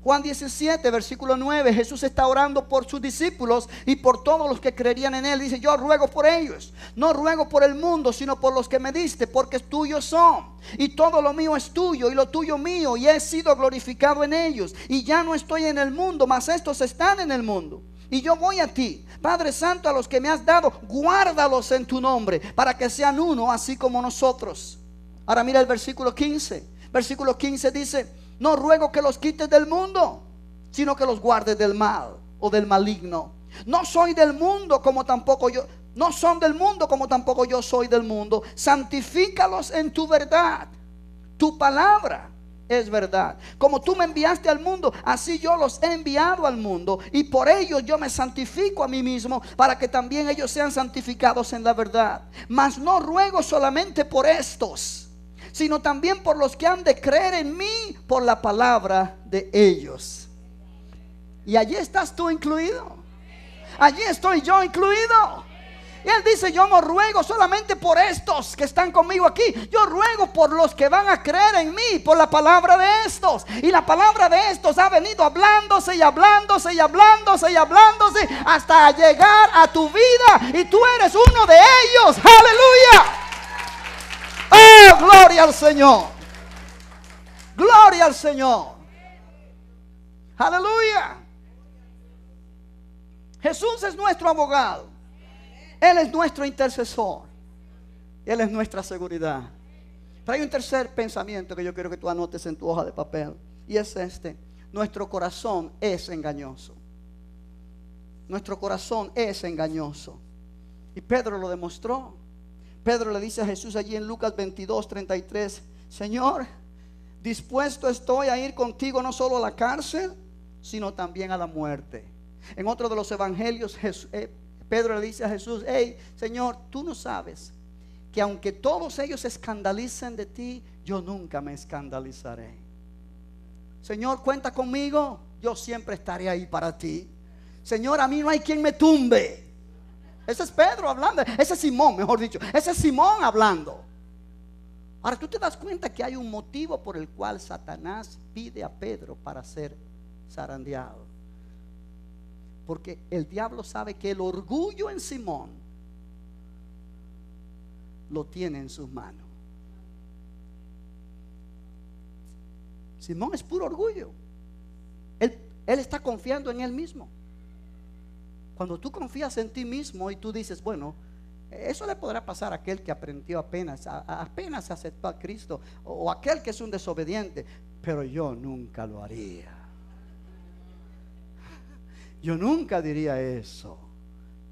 Juan 17, versículo 9. Jesús está orando por sus discípulos y por todos los que creerían en Él. Dice: yo ruego por ellos. No ruego por el mundo, sino por los que me diste, porque tuyos son. Y todo lo mío es tuyo y lo tuyo mío. Y he sido glorificado en ellos. Y ya no estoy en el mundo, mas estos están en el mundo. Y yo voy a ti, Padre Santo, a los que me has dado, guárdalos en tu nombre, para que sean uno, así como nosotros. Ahora mira el versículo 15. Versículo 15 dice: no ruego que los quites del mundo, sino que los guardes del mal o del maligno. No soy del mundo, como tampoco yo. No son del mundo, como tampoco yo soy del mundo. Santifícalos en tu verdad. Tu palabra es verdad. Como tú me enviaste al mundo, así yo los he enviado al mundo. Y por ellos yo me santifico a mí mismo, para que también ellos sean santificados en la verdad. Mas no ruego solamente por estos, sino también por los que han de creer en mí por la palabra de ellos. Y allí estás tú incluido. Allí estoy yo incluido. Y Él dice: yo no ruego solamente por estos que están conmigo aquí, yo ruego por los que van a creer en mí por la palabra de estos. Y la palabra de estos ha venido hablándose y hablándose y hablándose y hablándose hasta llegar a tu vida, y tú eres uno de ellos. ¡Aleluya! ¡Oh, gloria al Señor! ¡Gloria al Señor! ¡Aleluya! Jesús es nuestro abogado. Él es nuestro intercesor. Él es nuestra seguridad. Pero hay un tercer pensamiento que yo quiero que tú anotes en tu hoja de papel. Y es este: nuestro corazón es engañoso. Nuestro corazón es engañoso. Y Pedro lo demostró. Pedro le dice a Jesús allí en Lucas 22:33: Señor, dispuesto estoy a ir contigo no solo a la cárcel, sino también a la muerte. En otro de los evangelios, Pedro le dice a Jesús: hey, Señor, tú no sabes que aunque todos ellos se escandalicen de ti, yo nunca me escandalizaré. Señor, cuenta conmigo, yo siempre estaré ahí para ti. Señor, a mí no hay quien me tumbe. Ese es Pedro hablando, ese es Simón, mejor dicho, ese es Simón hablando. Ahora tú te das cuenta que hay un motivo por el cual Satanás pide a Pedro para ser zarandeado. Porque el diablo sabe que el orgullo en Simón lo tiene en sus manos. Simón es puro orgullo. Él está confiando en él mismo. Cuando tú confías en ti mismo y tú dices, bueno, eso le podrá pasar a aquel que aprendió apenas aceptó a Cristo, o aquel que es un desobediente, pero yo nunca lo haría. Yo nunca diría eso.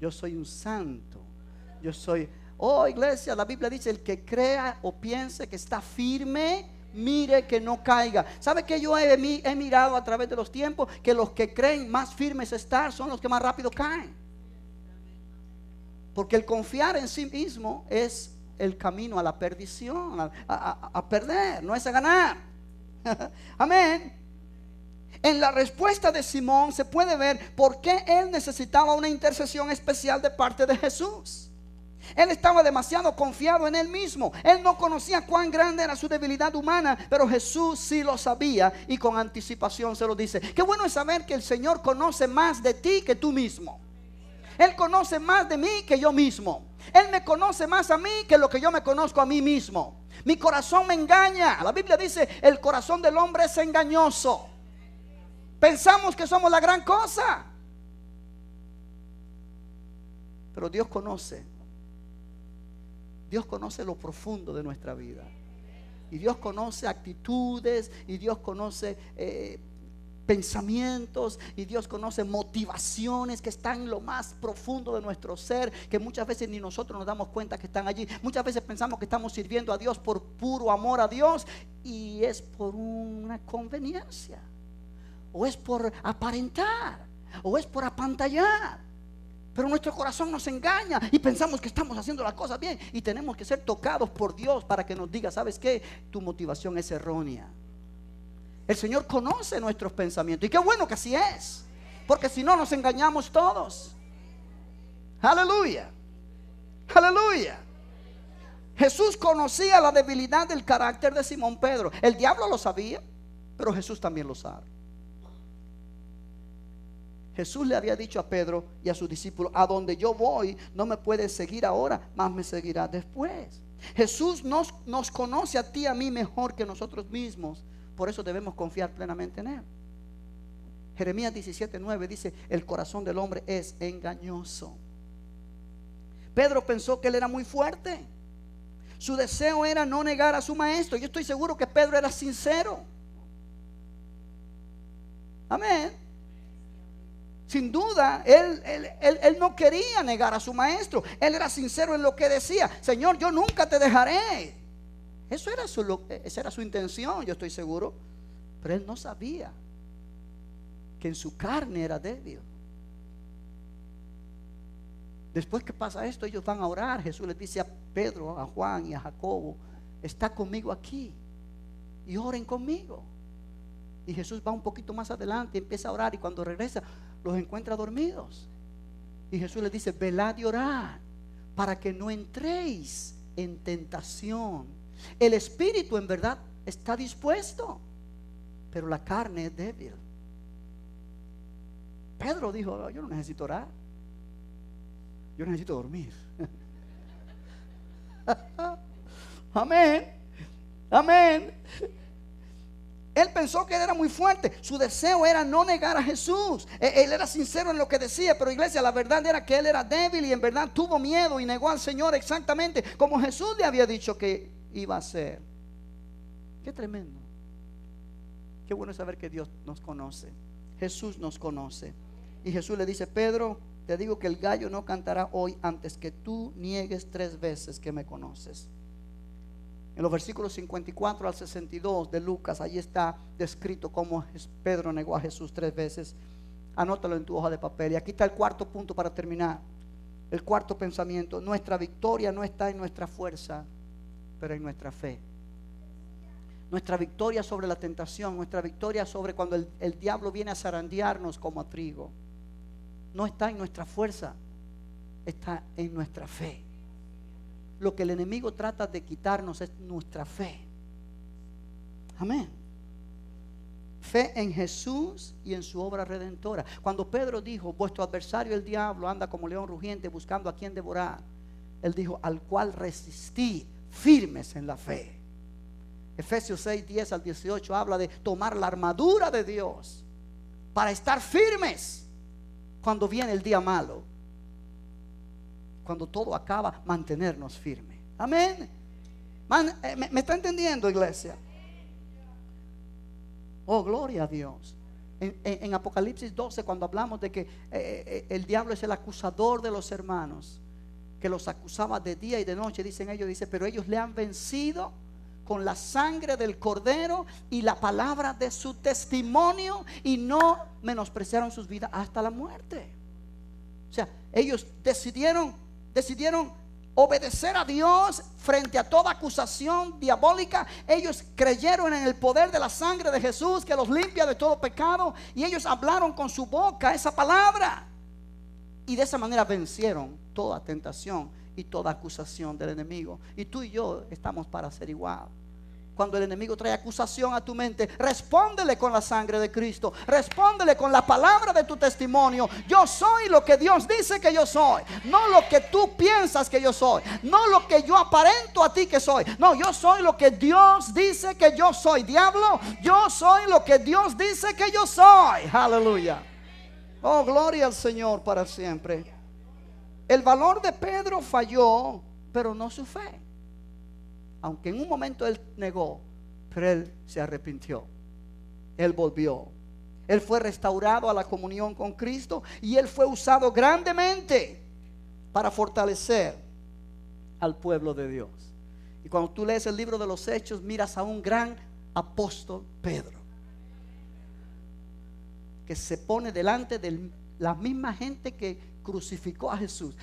Yo soy un santo. Yo soy... Oh, iglesia, la Biblia dice: el que crea o piense que está firme, mire que no caiga. ¿Sabe que yo he mirado a través de los tiempos que los que creen más firmes estar son los que más rápido caen? Porque el confiar en sí mismo es el camino a la perdición, a perder, no es a ganar. Amén. En la respuesta de Simón se puede ver por qué él necesitaba una intercesión especial de parte de Jesús. Él estaba demasiado confiado en él mismo. Él no conocía cuán grande era su debilidad humana, pero Jesús sí lo sabía y con anticipación se lo dice. Qué bueno es saber que el Señor conoce más de ti que tú mismo. Él conoce más de mí que yo mismo. Él me conoce más a mí que lo que yo me conozco a mí mismo. Mi corazón me engaña. La Biblia dice: el corazón del hombre es engañoso. Pensamos que somos la gran cosa, pero Dios conoce lo profundo de nuestra vida. Y Dios conoce actitudes, y Dios conoce pensamientos, y Dios conoce motivaciones que están en lo más profundo de nuestro ser, que muchas veces ni nosotros nos damos cuenta que están allí. Muchas veces pensamos que estamos sirviendo a Dios por puro amor a Dios, y es por una conveniencia, o es por aparentar, o es por apantallar. Pero nuestro corazón nos engaña y pensamos que estamos haciendo las cosas bien, y tenemos que ser tocados por Dios para que nos diga: ¿sabes qué? Tu motivación es errónea. El Señor conoce nuestros pensamientos, y qué bueno que así es, porque si no nos engañamos todos. Aleluya, aleluya. Jesús conocía la debilidad del carácter de Simón Pedro. El diablo lo sabía, pero Jesús también lo sabe. Jesús le había dicho a Pedro y a sus discípulos: a donde yo voy no me puedes seguir ahora, mas me seguirás después. Jesús nos conoce a ti y a mí mejor que nosotros mismos. Por eso debemos confiar plenamente en Él. Jeremías 17:9 dice: el corazón del hombre es engañoso. Pedro pensó que él era muy fuerte. Su deseo era no negar a su maestro. Yo estoy seguro que Pedro era sincero. Amén. Sin duda, él no quería negar a su maestro. Él era sincero en lo que decía: Señor, yo nunca te dejaré. Esa era su intención, yo estoy seguro. Pero él no sabía que en su carne era débil. Después que pasa esto, ellos van a orar. Jesús les dice a Pedro, a Juan y a Jacobo: está conmigo aquí y oren conmigo. Y Jesús va un poquito más adelante y empieza a orar, y cuando regresa los encuentra dormidos. Y Jesús les dice: velad y orad para que no entréis en tentación. El espíritu en verdad está dispuesto, pero la carne es débil. Pedro dijo: yo no necesito orar, yo necesito dormir. Amén, amén. Él pensó que él era muy fuerte. Su deseo era no negar a Jesús. Él era sincero en lo que decía. Pero iglesia, la verdad era que él era débil, y en verdad tuvo miedo y negó al Señor exactamente como Jesús le había dicho que iba a hacer. Qué tremendo. Qué bueno saber que Dios nos conoce. Jesús nos conoce. Y Jesús le dice: Pedro, te digo que el gallo no cantará hoy antes que tú niegues 3 veces que me conoces. En los versículos 54 al 62 de Lucas, allí está descrito cómo Pedro negó a Jesús 3 veces. Anótalo en tu hoja de papel. Y aquí está el cuarto punto para terminar. El cuarto pensamiento: nuestra victoria no está en nuestra fuerza, pero en nuestra fe. Nuestra victoria sobre la tentación, nuestra victoria sobre cuando el diablo viene a zarandearnos como a trigo, no está en nuestra fuerza, está en nuestra fe. Lo que el enemigo trata de quitarnos es nuestra fe. Amén. Fe en Jesús y en su obra redentora. Cuando Pedro dijo: vuestro adversario el diablo anda como león rugiente buscando a quien devorar, él dijo: al cual resistí firmes en la fe. Efesios 6, 10 al 18 habla de tomar la armadura de Dios para estar firmes cuando viene el día malo. Cuando todo acaba, mantenernos firmes. Amén. ¿Me está entendiendo, iglesia? Oh, gloria a Dios. En Apocalipsis 12, cuando hablamos de que el diablo es el acusador de los hermanos, que los acusaba de día y de noche, dicen ellos, dice: pero ellos le han vencido con la sangre del cordero y la palabra de su testimonio, y no menospreciaron sus vidas hasta la muerte. O sea, ellos decidieron obedecer a Dios frente a toda acusación diabólica. Ellos creyeron en el poder de la sangre de Jesús, que los limpia de todo pecado, y ellos hablaron con su boca esa palabra, y de esa manera vencieron toda tentación y toda acusación del enemigo. Y tú y yo estamos para ser igual. Cuando el enemigo trae acusación a tu mente, respóndele con la sangre de Cristo. Respóndele con la palabra de tu testimonio. Yo soy lo que Dios dice que yo soy, no lo que tú piensas que yo soy, no lo que yo aparento a ti que soy. No, yo soy lo que Dios dice que yo soy. Diablo, yo soy lo que Dios dice que yo soy. Aleluya. Oh, gloria al Señor para siempre. El valor de Pedro falló, pero no su fe. Aunque en un momento él negó, pero él se arrepintió. Él volvió. Él fue restaurado a la comunión con Cristo, y él fue usado grandemente para fortalecer al pueblo de Dios. Y cuando tú lees el libro de los Hechos, miras a un gran apóstol, Pedro, que se pone delante de la misma gente que crucificó a Jesús,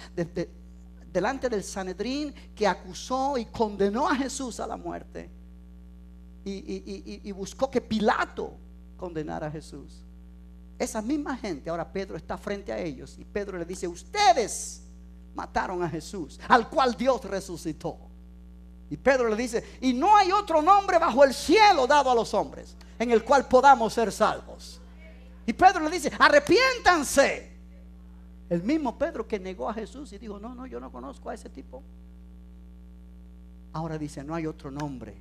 delante del Sanedrín, que acusó y condenó a Jesús a la muerte, y buscó que Pilato condenara a Jesús. Esa misma gente, ahora Pedro está frente a ellos, y Pedro le dice: ustedes mataron a Jesús, al cual Dios resucitó. Y Pedro le dice: y no hay otro nombre bajo el cielo dado a los hombres en el cual podamos ser salvos. Y Pedro le dice: arrepiéntanse. El mismo Pedro que negó a Jesús y dijo: no, yo no conozco a ese tipo. Ahora dice: no hay otro nombre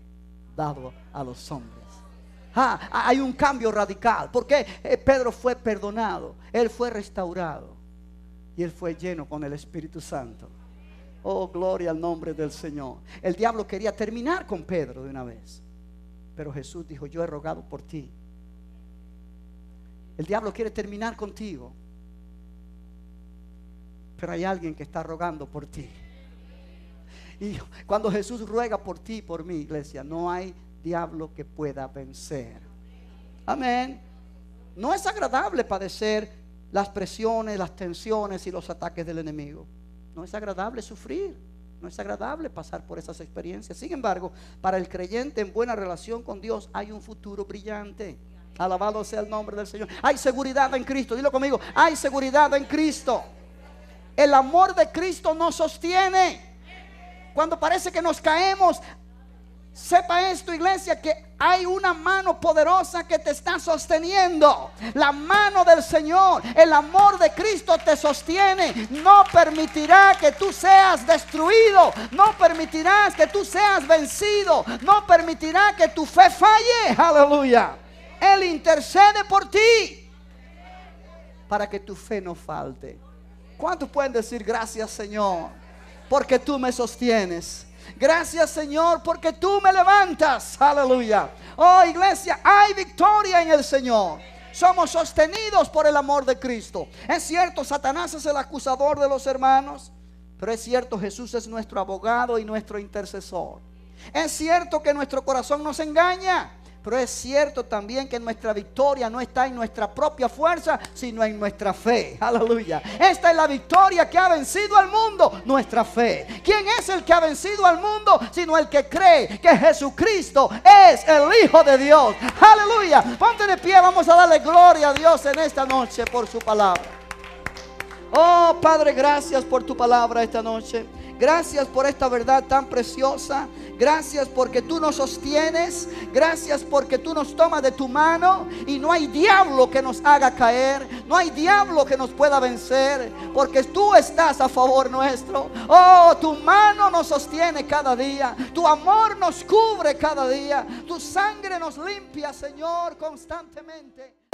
dado a los hombres. Hay un cambio radical, porque Pedro fue perdonado, él fue restaurado, y él fue lleno con el Espíritu Santo. Oh, gloria al nombre del Señor. El diablo quería terminar con Pedro de una vez, pero Jesús dijo: yo he rogado por ti. El diablo quiere terminar contigo, pero hay alguien que está rogando por ti. Y cuando Jesús ruega por ti y por mí, iglesia, no hay diablo que pueda vencer. Amén. No es agradable padecer las presiones, las tensiones y los ataques del enemigo. No es agradable sufrir, no es agradable pasar por esas experiencias. Sin embargo, para el creyente en buena relación con Dios hay un futuro brillante. Alabado sea el nombre del Señor. Hay seguridad en Cristo. Dilo conmigo: hay seguridad en Cristo. El amor de Cristo nos sostiene. Cuando parece que nos caemos, sepa esto, iglesia, que hay una mano poderosa que te está sosteniendo. La mano del Señor, el amor de Cristo te sostiene. No permitirá que tú seas destruido. No permitirás que tú seas vencido. No permitirá que tu fe falle. Aleluya. Él intercede por ti para que tu fe no falte. ¿Cuántos pueden decir gracias, Señor? porque tú me sostienes. Gracias, Señor, porque tú me levantas. Aleluya. Oh, iglesia, hay victoria en el Señor. Somos sostenidos por el amor de Cristo. Es cierto, Satanás es el acusador de los hermanos, pero es cierto, Jesús es nuestro abogado y nuestro intercesor. Es cierto que nuestro corazón nos engaña, pero es cierto también que nuestra victoria no está en nuestra propia fuerza, sino en nuestra fe. Aleluya. Esta es la victoria que ha vencido al mundo, nuestra fe. ¿Quién es el que ha vencido al mundo? Sino el que cree que Jesucristo es el Hijo de Dios. Aleluya. Ponte de pie, vamos a darle gloria a Dios en esta noche por su palabra. Oh, Padre, gracias por tu palabra esta noche. Gracias por esta verdad tan preciosa. Gracias porque tú nos sostienes. Gracias porque tú nos tomas de tu mano y no hay diablo que nos haga caer. No hay diablo que nos pueda vencer, porque tú estás a favor nuestro. Oh, tu mano nos sostiene cada día. Tu amor nos cubre cada día. Tu sangre nos limpia, Señor, constantemente.